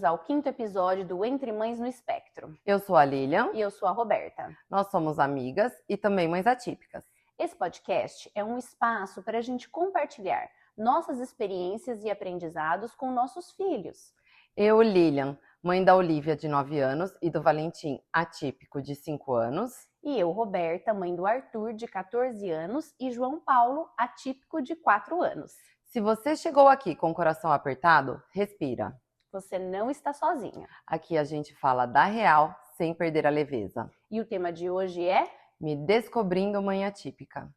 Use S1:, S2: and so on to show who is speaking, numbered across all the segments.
S1: ao 5º episódio do Entre Mães no Espectro.
S2: Eu sou a Lilian.
S1: E eu sou a Roberta.
S2: Nós somos amigas e também mães atípicas.
S1: Esse podcast é um espaço para a gente compartilhar nossas experiências e aprendizados com nossos filhos.
S2: Eu, Lilian, mãe da Olivia, de 9 anos, e do Valentim, atípico, de 5 anos.
S1: E eu, Roberta, mãe do Arthur, de 14 anos, e João Paulo, atípico, de 4 anos.
S2: Se você chegou aqui com o coração apertado, respira.
S1: Você não está sozinha.
S2: Aqui a gente fala da real, sem perder a leveza.
S1: E o tema de hoje é...
S2: Me descobrindo mãe atípica.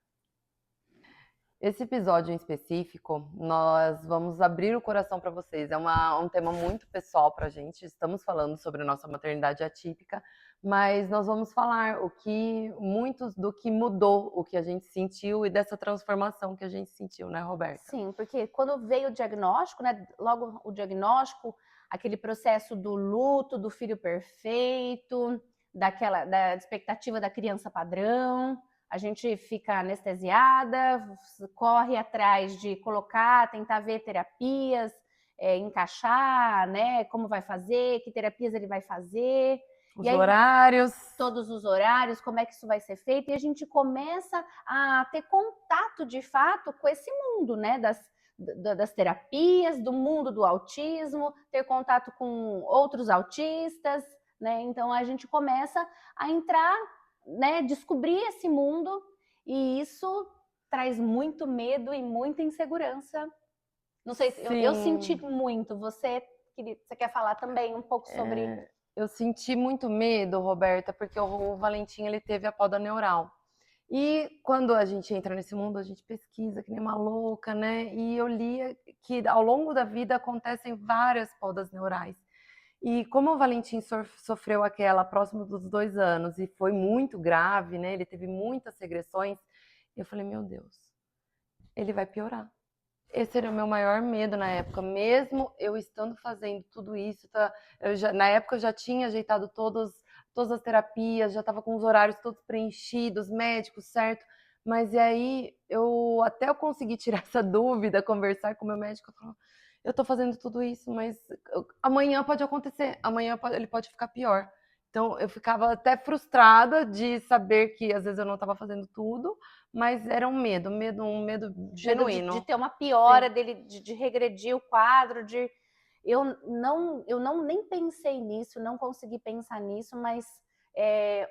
S2: Esse episódio em específico, nós vamos abrir o coração para vocês. É um tema muito pessoal para a gente. Estamos falando sobre a nossa maternidade atípica, mas nós vamos falar muito do que mudou, o que a gente sentiu e dessa transformação que a gente sentiu, né, Roberta?
S1: Sim, porque quando veio o diagnóstico, né, logo o diagnóstico, aquele processo do luto, do filho perfeito, da expectativa da criança padrão, a gente fica anestesiada, corre atrás de tentar ver terapias, encaixar, né, como vai fazer, que terapias ele vai fazer.
S2: Os horários.
S1: Todos os horários, como é que isso vai ser feito, e a gente começa a ter contato de fato com esse mundo, né, das terapias, do mundo do autismo, ter contato com outros autistas, né? Então a gente começa a entrar, né, descobrir esse mundo, e isso traz muito medo e muita insegurança. Não sei se eu senti muito. Você quer falar também um pouco sobre...
S2: Eu senti muito medo, Roberta, porque o Valentim, ele teve a poda neural. E quando a gente entra nesse mundo, a gente pesquisa que nem uma louca, né? E eu li que ao longo da vida acontecem várias podas neurais. E como o Valentim sofreu aquela próximo dos 2 anos e foi muito grave, né? Ele teve muitas regressões. Eu falei, meu Deus, ele vai piorar. Esse era o meu maior medo na época, mesmo eu estando fazendo tudo isso. Na época eu já tinha ajeitado todas as terapias, já estava com os horários todos preenchidos, médicos, certo? Mas e aí, até eu conseguir tirar essa dúvida, conversar com o meu médico, eu falo, eu tô fazendo tudo isso, mas amanhã pode acontecer, ele pode ficar pior. Então eu ficava até frustrada de saber que às vezes eu não estava fazendo tudo, mas era um medo genuíno.
S1: De ter uma piora dele, de regredir o quadro, eu não nem pensei nisso, não consegui pensar nisso, mas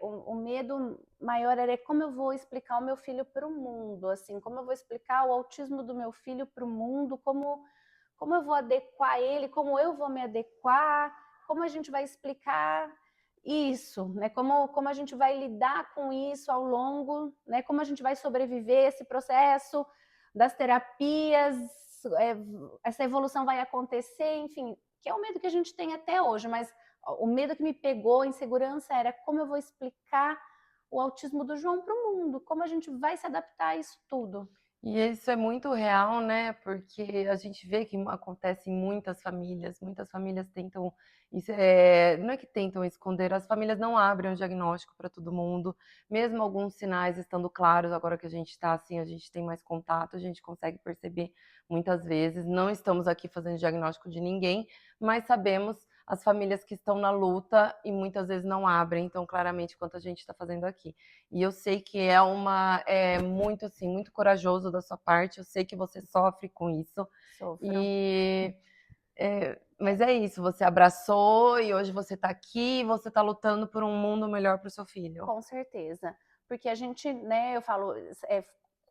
S1: o medo maior era como eu vou explicar o meu filho para o mundo, assim, como eu vou explicar o autismo do meu filho para o mundo, como eu vou adequar ele, como eu vou me adequar, como a gente vai explicar isso, né? Como a gente vai lidar com isso ao longo, né? Como a gente vai sobreviver esse processo das terapias, essa evolução vai acontecer, enfim, que é o medo que a gente tem até hoje, mas o medo que me pegou, a insegurança, era como eu vou explicar o autismo do João para o mundo, como a gente vai se adaptar a isso tudo.
S2: E isso é muito real, né? Porque a gente vê que acontece em muitas famílias tentam, não é que tentam esconder, as famílias não abrem o diagnóstico para todo mundo, mesmo alguns sinais estando claros, agora que a gente está assim, a gente tem mais contato, a gente consegue perceber muitas vezes. Não estamos aqui fazendo diagnóstico de ninguém, mas sabemos as famílias que estão na luta e muitas vezes não abrem tão claramente quanto a gente está fazendo aqui. E eu sei que é muito assim, muito corajoso da sua parte, eu sei que você sofre com isso.
S1: Sofro.
S2: Mas é isso, você abraçou e hoje você está aqui, você está lutando por um mundo melhor para o seu filho.
S1: Com certeza, porque a gente, né, eu falo,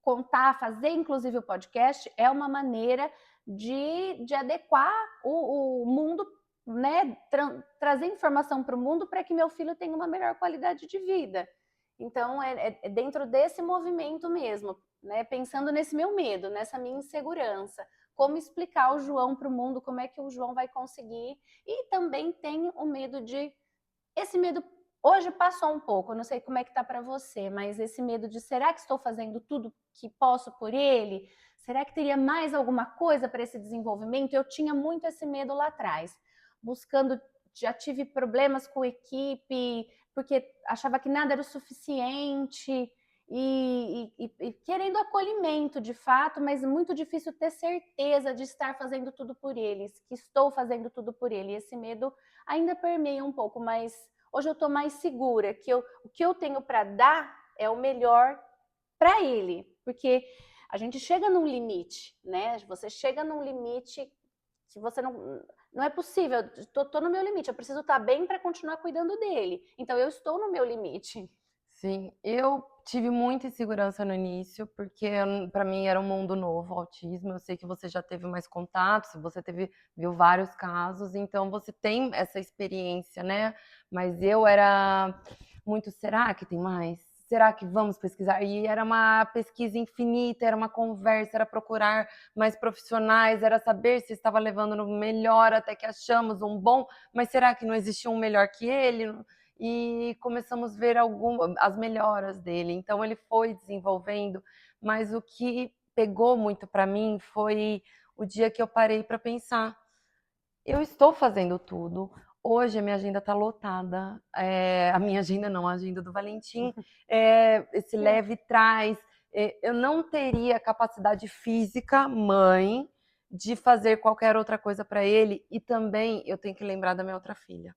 S1: contar, fazer inclusive o podcast é uma maneira de adequar o mundo, né, trazer informação para o mundo para que meu filho tenha uma melhor qualidade de vida. Então é dentro desse movimento mesmo, né, pensando nesse meu medo, nessa minha insegurança, como explicar o João para o mundo, como é que o João vai conseguir. E também tem o medo esse medo hoje passou um pouco, eu não sei como é que tá para você, mas esse medo de será que estou fazendo tudo que posso por ele? Será que teria mais alguma coisa para esse desenvolvimento? Eu tinha muito esse medo lá atrás, já tive problemas com equipe, porque achava que nada era o suficiente, e querendo acolhimento de fato, mas muito difícil ter certeza de estar fazendo tudo por eles, que estou fazendo tudo por ele. Esse medo ainda permeia um pouco, mas hoje eu estou mais segura que o que eu tenho para dar é o melhor para ele, porque a gente chega num limite, né? Você chega num limite que você não é possível. Tô no meu limite, eu preciso estar bem para continuar cuidando dele. Então eu estou no meu limite.
S2: Sim, eu tive muita insegurança no início, porque para mim era um mundo novo, o autismo. Eu sei que você já teve mais contatos, você viu vários casos, então você tem essa experiência, né? Mas eu era muito, será que tem mais? Será que vamos pesquisar? E era uma pesquisa infinita, era uma conversa, era procurar mais profissionais, era saber se estava levando no melhor, até que achamos um bom, mas será que não existia um melhor que ele? E começamos a ver as melhoras dele. Então ele foi desenvolvendo, mas o que pegou muito para mim foi o dia que eu parei para pensar. Eu estou fazendo tudo. Hoje a minha agenda está lotada. A minha agenda não, a agenda do Valentim. Esse leve traz. Eu não teria capacidade física, mãe, de fazer qualquer outra coisa para ele. E também eu tenho que lembrar da minha outra filha.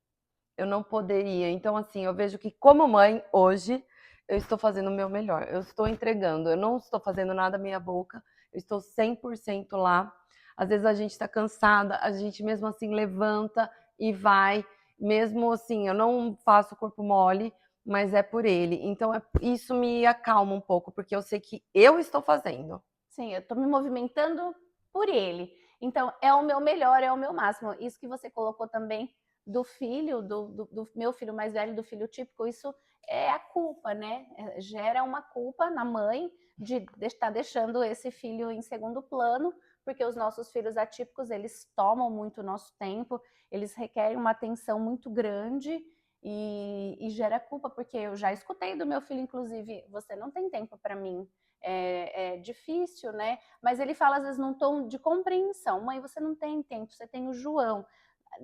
S2: Eu não poderia. Então, assim, eu vejo que como mãe, hoje, eu estou fazendo o meu melhor. Eu estou entregando. Eu não estou fazendo nada meia boca. Eu estou 100% lá. Às vezes a gente está cansada, a gente mesmo assim levanta e vai. Mesmo assim, eu não faço corpo mole, mas é por ele. Então, isso me acalma um pouco, porque eu sei que eu estou fazendo.
S1: Sim, eu estou me movimentando por ele. Então, é o meu melhor, é o meu máximo. Isso que você colocou também do filho, do meu filho mais velho, do filho típico, isso é a culpa, né? Gera uma culpa na mãe de estar deixando esse filho em segundo plano, porque os nossos filhos atípicos, eles tomam muito nosso tempo, eles requerem uma atenção muito grande e gera culpa, porque eu já escutei do meu filho, inclusive, você não tem tempo para mim, é difícil, né? Mas ele fala às vezes num tom de compreensão. Mãe, você não tem tempo, você tem o João.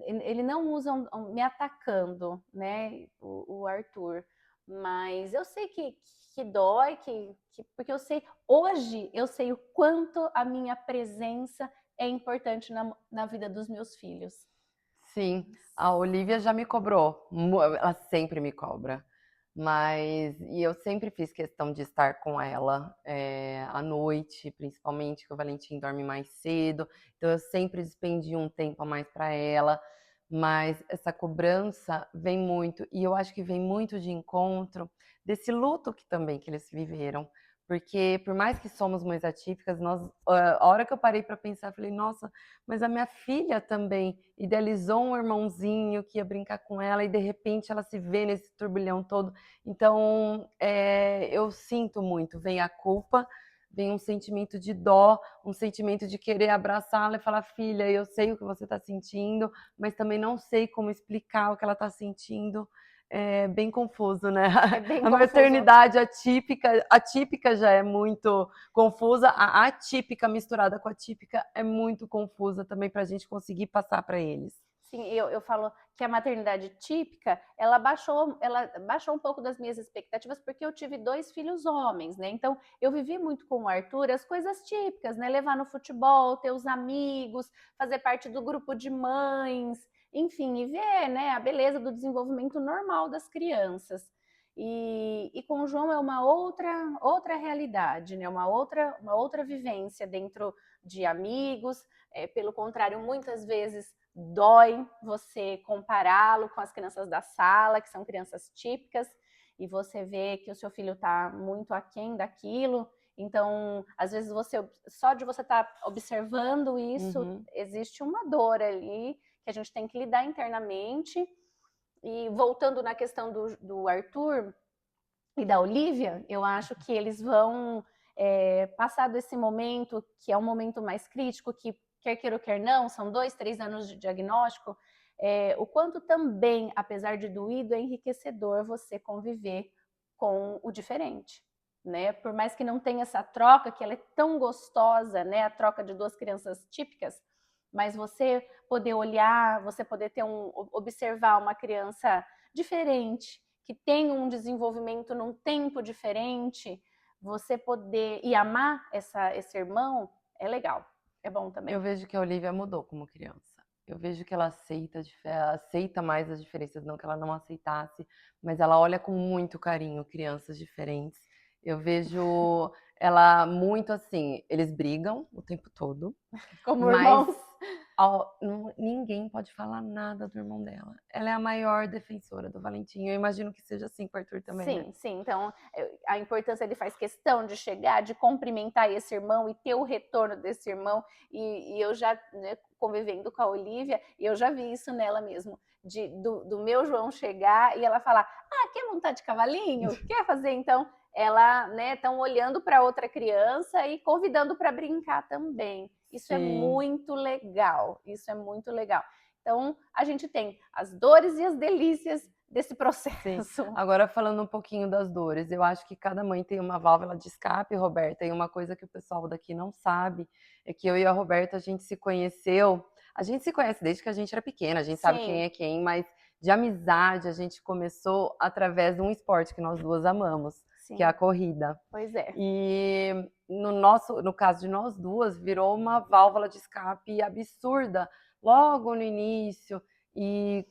S1: Ele não usa me atacando, né? O Arthur. Mas eu sei que dói, porque eu sei, hoje eu sei o quanto a minha presença é importante na vida dos meus filhos.
S2: Sim, a Olivia já me cobrou, ela sempre me cobra, e eu sempre fiz questão de estar com ela à noite, principalmente, que o Valentim dorme mais cedo, então eu sempre despendi um tempo a mais para ela, mas essa cobrança vem muito, e eu acho que vem muito de encontro desse luto que eles viveram, porque por mais que somos mães atípicas, a hora que eu parei para pensar, eu falei, nossa, mas a minha filha também idealizou um irmãozinho que ia brincar com ela e de repente ela se vê nesse turbilhão todo. Então, eu sinto muito, vem a culpa, vem um sentimento de dó, um sentimento de querer abraçá-la e falar, filha, eu sei o que você está sentindo, mas também não sei como explicar o que ela está sentindo. É bem confuso, né?
S1: É bem
S2: A
S1: confuso.
S2: maternidade atípica já é muito confusa, a atípica misturada com a típica é muito confusa também para a gente conseguir passar para eles.
S1: Sim, eu falo que a maternidade típica, ela baixou um pouco das minhas expectativas, porque eu tive 2 filhos homens, né? Então, eu vivi muito com o Arthur as coisas típicas, né? Levar no futebol, ter os amigos, fazer parte do grupo de mães, enfim, e ver, né, a beleza do desenvolvimento normal das crianças. E com o João é uma outra realidade, né? Uma outra vivência dentro de amigos. Pelo contrário, muitas vezes dói você compará-lo com as crianças da sala, que são crianças típicas, e você vê que o seu filho está muito aquém daquilo. Então, às vezes só de você estar observando isso, existe uma dor ali que a gente tem que lidar internamente. E voltando na questão do Arthur e da Olivia, eu acho que eles vão passar desse momento, que é um momento mais crítico, que quer queira ou quer não, são 2, 3 anos de diagnóstico, o quanto também, apesar de doído, é enriquecedor você conviver com o diferente, né? Por mais que não tenha essa troca, que ela é tão gostosa, né? A troca de 2 crianças típicas, mas você poder olhar, você poder observar uma criança diferente, que tem um desenvolvimento num tempo diferente, você poder e amar esse irmão é legal, é bom também.
S2: Eu vejo que a Olivia mudou como criança. Eu vejo que ela aceita mais as diferenças, não que ela não aceitasse, mas ela olha com muito carinho crianças diferentes. Eu vejo ela muito assim, eles brigam o tempo todo,
S1: Como
S2: mas
S1: irmãos.
S2: ninguém pode falar nada do irmão dela. Ela é a maior defensora do Valentim. Eu imagino que seja assim com o Arthur também, né?
S1: Sim, sim. Então, a importância, ele faz questão de chegar, de cumprimentar esse irmão e ter o retorno desse irmão. E eu já, né, convivendo com a Olivia, eu já vi isso nela mesmo. Do meu João chegar e ela falar: ah, quer montar de cavalinho? Quer fazer? Então, ela, né, estão olhando para outra criança e convidando para brincar também. Isso é
S2: Sim.
S1: muito legal. Isso é muito legal. Então, a gente tem as dores e as delícias desse processo.
S2: Sim. Agora, falando um pouquinho das dores, eu acho que cada mãe tem uma válvula de escape, Roberta, e uma coisa que o pessoal daqui não sabe é que eu e a Roberta, a gente se conhece desde que a gente era pequena, a gente sabe quem é quem, mas de amizade a gente começou através de um esporte que nós duas amamos,
S1: Sim.
S2: que é a corrida.
S1: Pois é.
S2: E no caso de nós duas, virou uma válvula de escape absurda logo no início, e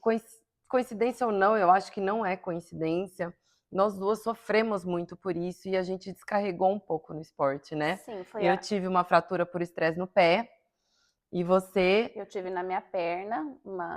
S2: coincidência ou não, eu acho que não é coincidência, nós duas sofremos muito por isso e a gente descarregou um pouco no esporte, né?
S1: Sim,
S2: eu tive uma fratura por estresse no pé, e você...
S1: Eu tive na minha perna,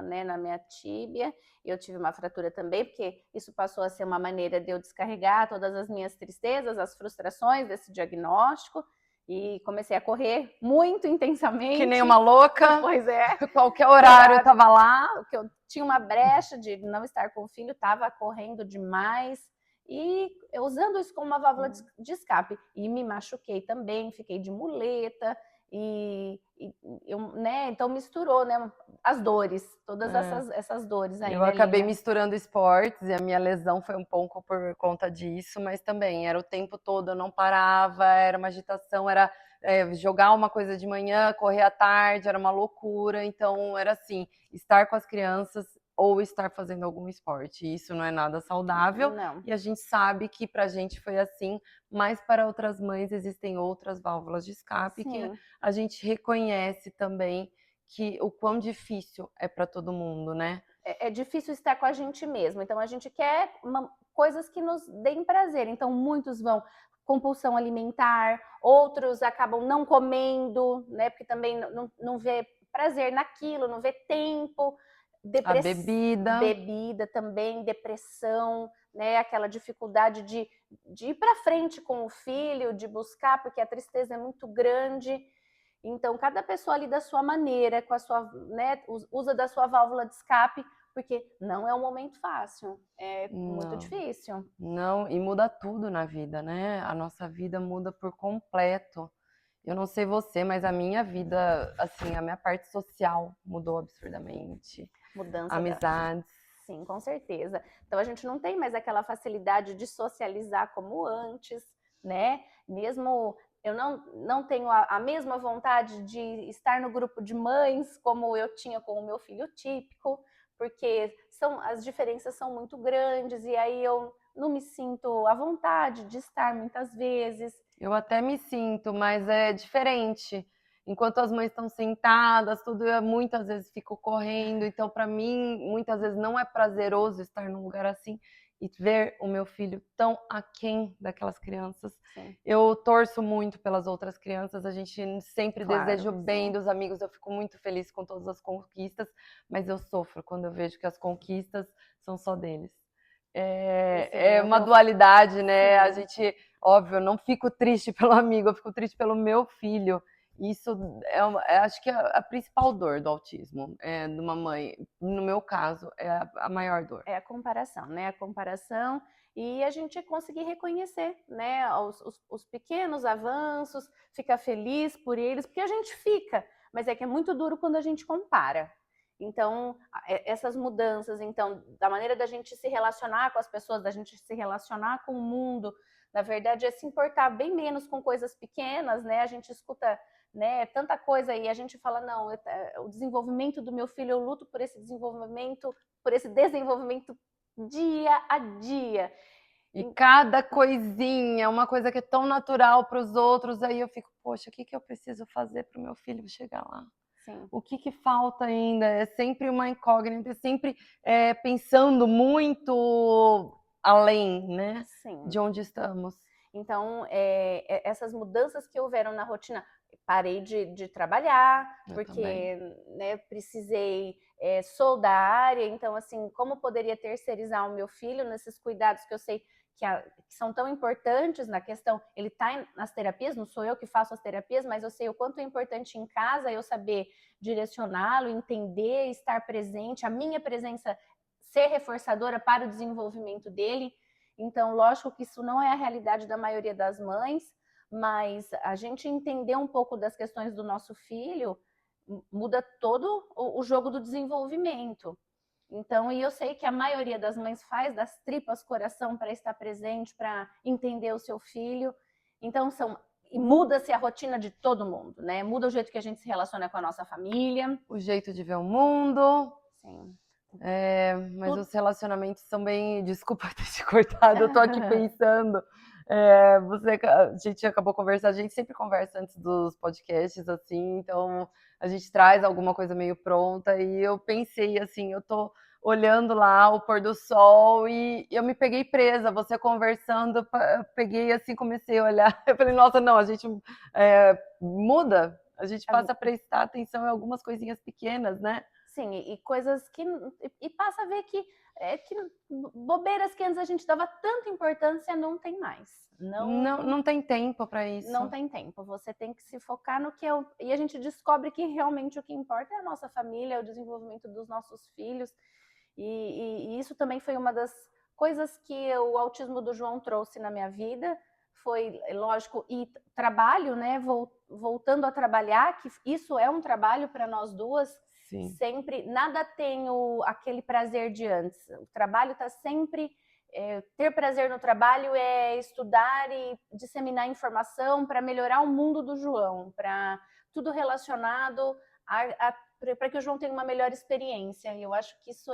S1: né, na minha tíbia, eu tive uma fratura também, porque isso passou a ser uma maneira de eu descarregar todas as minhas tristezas, as frustrações desse diagnóstico, e comecei a correr muito intensamente.
S2: Que nem uma louca.
S1: Pois é.
S2: Qualquer horário eu tava lá.
S1: Porque eu tinha uma brecha de não estar com o filho, estava correndo demais, e eu usando isso como uma válvula de escape. E me machuquei também, fiquei de muleta, né, então misturou, né, as dores, todas essas dores aí.
S2: Eu acabei misturando esportes e a minha lesão foi um pouco por conta disso, mas também era o tempo todo, eu não parava, era uma agitação, era jogar uma coisa de manhã, correr à tarde, era uma loucura. Então era assim, estar com as crianças ou estar fazendo algum esporte. Isso não é nada saudável.
S1: Não.
S2: E a gente sabe que pra gente foi assim, mas para outras mães existem outras válvulas de escape. Sim. Que a gente reconhece também que o quão difícil é para todo mundo, né?
S1: É difícil estar com a gente mesmo. Então a gente quer coisas que nos deem prazer. Então muitos vão compulsão alimentar, outros acabam não comendo, né? Porque também não vê prazer naquilo, não vê tempo.
S2: A
S1: bebida também, depressão, né? Aquela dificuldade de ir para frente com o filho, de buscar, porque a tristeza é muito grande. Então, cada pessoa lida da sua maneira, com a sua, né, usa da sua válvula de escape, porque não é um momento fácil, é muito difícil.
S2: Não, e muda tudo na vida, né? A nossa vida muda por completo. Eu não sei você, mas a minha vida, assim, a minha parte social mudou absurdamente.
S1: Mudança.
S2: Amizades.
S1: Sim, com certeza. Então a gente não tem mais aquela facilidade de socializar como antes, né? Mesmo eu não tenho a mesma vontade de estar no grupo de mães como eu tinha com o meu filho típico, porque as diferenças são muito grandes e aí eu não me sinto à vontade de estar muitas vezes.
S2: Eu até me sinto, mas é diferente. Enquanto as mães estão sentadas, tudo, eu muitas vezes fico correndo. Então, para mim, muitas vezes não é prazeroso estar num lugar assim e ver o meu filho tão aquém daquelas crianças.
S1: Sim.
S2: Eu torço muito pelas outras crianças, a gente sempre deseja o bem dos amigos, eu fico muito feliz com todas as conquistas, mas eu sofro quando eu vejo que as conquistas são só deles. É uma dualidade, né? Sim. A gente, óbvio, eu não fico triste pelo amigo, eu fico triste pelo meu filho. Isso acho que é a principal dor do autismo, de uma mãe. No meu caso, é a maior dor.
S1: É a comparação, né? A comparação e a gente conseguir reconhecer, né? Os pequenos avanços, ficar feliz por eles, porque a gente fica, mas é que é muito duro quando a gente compara. Então, essas mudanças, então, da maneira da gente se relacionar com as pessoas, da gente se relacionar com o mundo, na verdade, é se importar bem menos com coisas pequenas, né? A gente escuta, né, tanta coisa e a gente fala, não, o desenvolvimento do meu filho, eu luto por esse desenvolvimento dia a dia.
S2: E cada coisinha, uma coisa que é tão natural para os outros, aí eu fico, poxa, o que eu preciso fazer para o meu filho chegar lá?
S1: Sim.
S2: O que falta ainda? É sempre uma incógnita, é sempre pensando muito além, né?
S1: Sim.
S2: De onde estamos.
S1: Então, essas mudanças que houveram na rotina, parei de trabalhar, porque né, precisei, sou da área, então, assim, como poderia terceirizar o meu filho nesses cuidados que eu sei que são tão importantes na questão, ele está nas terapias, não sou eu que faço as terapias, mas eu sei o quanto é importante em casa eu saber direcioná-lo, entender, estar presente, a minha presença ser reforçadora para o desenvolvimento dele. Então, lógico que isso não é a realidade da maioria das mães, mas a gente entender um pouco das questões do nosso filho muda todo o jogo do desenvolvimento. Então, e eu sei que a maioria das mães faz das tripas coração para estar presente, para entender o seu filho. Então, e muda-se a rotina de todo mundo, né? Muda o jeito que a gente se relaciona com a nossa família.
S2: O jeito de ver o mundo.
S1: Sim.
S2: Mas os relacionamentos são bem... Desculpa ter te cortado, eu tô aqui pensando. A gente acabou conversando, a gente sempre conversa antes dos podcasts, assim, então a gente traz alguma coisa meio pronta e eu pensei assim, eu tô olhando lá o pôr do sol e eu me peguei presa, você conversando, eu peguei assim, comecei a olhar, eu falei, nossa, não, a gente muda, a gente passa a prestar atenção em algumas coisinhas pequenas, né?
S1: Sim, e coisas que... E passa a ver que bobeiras que antes a gente dava tanta importância não tem mais.
S2: Não tem tempo para isso.
S1: Não tem tempo. Você tem que se focar no que é... E a gente descobre que realmente o que importa é a nossa família, é o desenvolvimento dos nossos filhos. E isso também foi uma das coisas que o autismo do João trouxe na minha vida. Foi, lógico, e trabalho, né? Voltando a trabalhar, que isso é um trabalho para nós duas.
S2: Sim.
S1: Sempre, nada tem aquele prazer de antes. O trabalho está sempre... ter prazer no trabalho é estudar e disseminar informação para melhorar o mundo do João, para tudo relacionado para que o João tenha uma melhor experiência. E eu acho que isso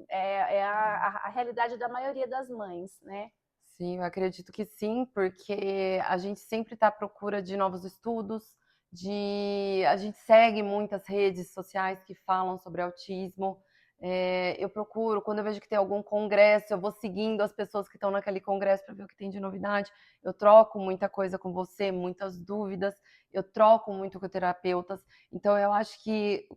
S1: é a realidade da maioria das mães, né?
S2: Sim, eu acredito que sim, porque a gente sempre está à procura de novos estudos, a gente segue muitas redes sociais que falam sobre autismo. Eu procuro, quando eu vejo que tem algum congresso, eu vou seguindo as pessoas que estão naquele congresso para ver o que tem de novidade. Eu troco muita coisa com você, muitas dúvidas, eu troco muito com terapeutas. Então, eu acho que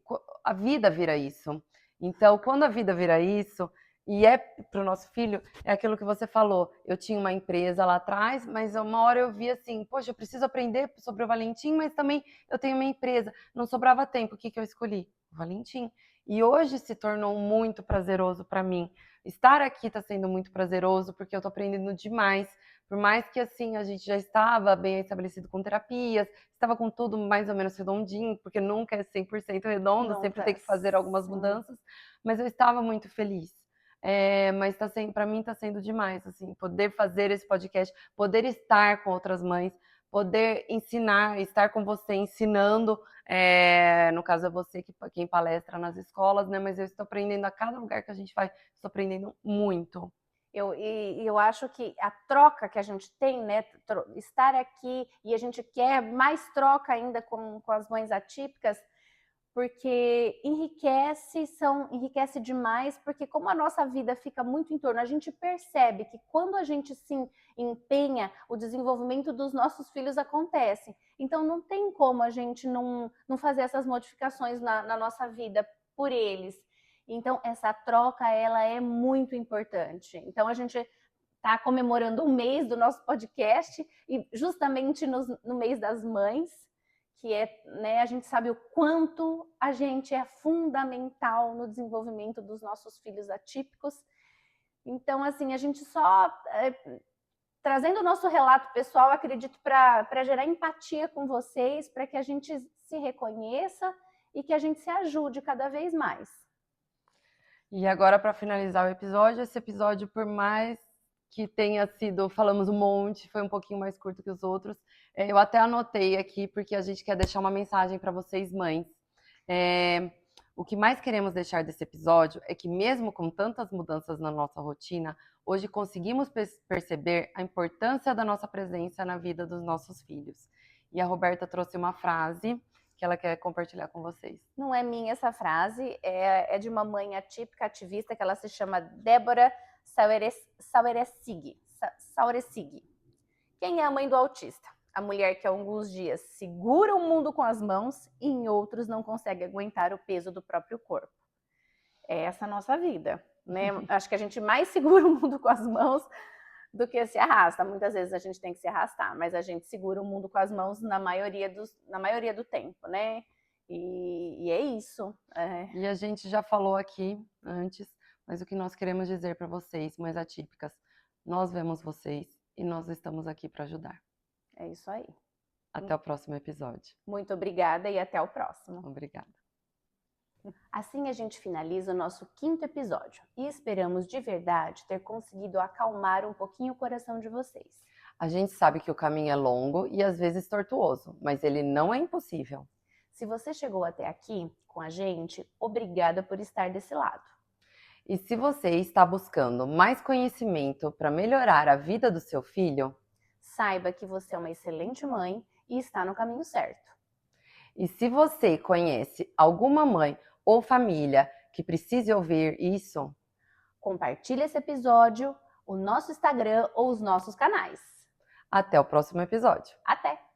S2: a vida vira isso. Então, quando a vida vira isso, e para o nosso filho, é aquilo que você falou. Eu tinha uma empresa lá atrás, mas uma hora eu vi assim, poxa, eu preciso aprender sobre o Valentim, mas também eu tenho uma empresa. Não sobrava tempo, o que eu escolhi? O Valentim. E hoje se tornou muito prazeroso para mim. Estar aqui está sendo muito prazeroso, porque eu estou aprendendo demais. Por mais que assim a gente já estava bem estabelecido com terapias, estava com tudo mais ou menos redondinho, porque nunca é 100% redondo, sempre tem que fazer algumas mudanças, mas eu estava muito feliz. Mas para mim está sendo demais, assim, poder fazer esse podcast, poder estar com outras mães, poder ensinar, estar com você ensinando, no caso é você quem palestra nas escolas, né? Mas eu estou aprendendo a cada lugar que a gente vai, estou aprendendo muito.
S1: Eu acho que a troca que a gente tem, né? Estar aqui e a gente quer mais troca ainda com as mães atípicas, porque enriquece demais, porque como a nossa vida fica muito em torno, a gente percebe que quando a gente se empenha, o desenvolvimento dos nossos filhos acontece. Então não tem como a gente não fazer essas modificações na nossa vida por eles. Então essa troca, ela é muito importante. Então a gente está comemorando um mês do nosso podcast, e justamente no mês das mães, que né, a gente sabe o quanto a gente é fundamental no desenvolvimento dos nossos filhos atípicos. Então, assim, a gente só trazendo o nosso relato pessoal, acredito, para gerar empatia com vocês, para que a gente se reconheça e que a gente se ajude cada vez mais.
S2: E agora, para finalizar o episódio, esse episódio, por mais que tenha sido, falamos um monte, foi um pouquinho mais curto que os outros, eu até anotei aqui, porque a gente quer deixar uma mensagem para vocês, mães. O que mais queremos deixar desse episódio é que, mesmo com tantas mudanças na nossa rotina, hoje conseguimos perceber a importância da nossa presença na vida dos nossos filhos. E a Roberta trouxe uma frase que ela quer compartilhar com vocês.
S1: Não é minha essa frase, é de uma mãe atípica, ativista, que ela se chama Débora Saueresig. Quem é a mãe do autista? A mulher que, há alguns dias, segura o mundo com as mãos e, em outros, não consegue aguentar o peso do próprio corpo. É essa a nossa vida, né? Acho que a gente mais segura o mundo com as mãos do que se arrasta. Muitas vezes a gente tem que se arrastar, mas a gente segura o mundo com as mãos na maioria do tempo, né? E é isso.
S2: E a gente já falou aqui antes, mas o que nós queremos dizer para vocês, mães atípicas, nós vemos vocês e nós estamos aqui para ajudar.
S1: É isso aí.
S2: Até o próximo episódio.
S1: Muito obrigada e até o próximo.
S2: Obrigada.
S1: Assim a gente finaliza o nosso 5º episódio e esperamos de verdade ter conseguido acalmar um pouquinho o coração de vocês.
S2: A gente sabe que o caminho é longo e às vezes tortuoso, mas ele não é impossível.
S1: Se você chegou até aqui com a gente, obrigada por estar desse lado.
S2: E se você está buscando mais conhecimento para melhorar a vida do seu filho,
S1: saiba que você é uma excelente mãe e está no caminho certo.
S2: E se você conhece alguma mãe ou família que precise ouvir isso,
S1: compartilhe esse episódio, o nosso Instagram ou os nossos canais.
S2: Até o próximo episódio.
S1: Até!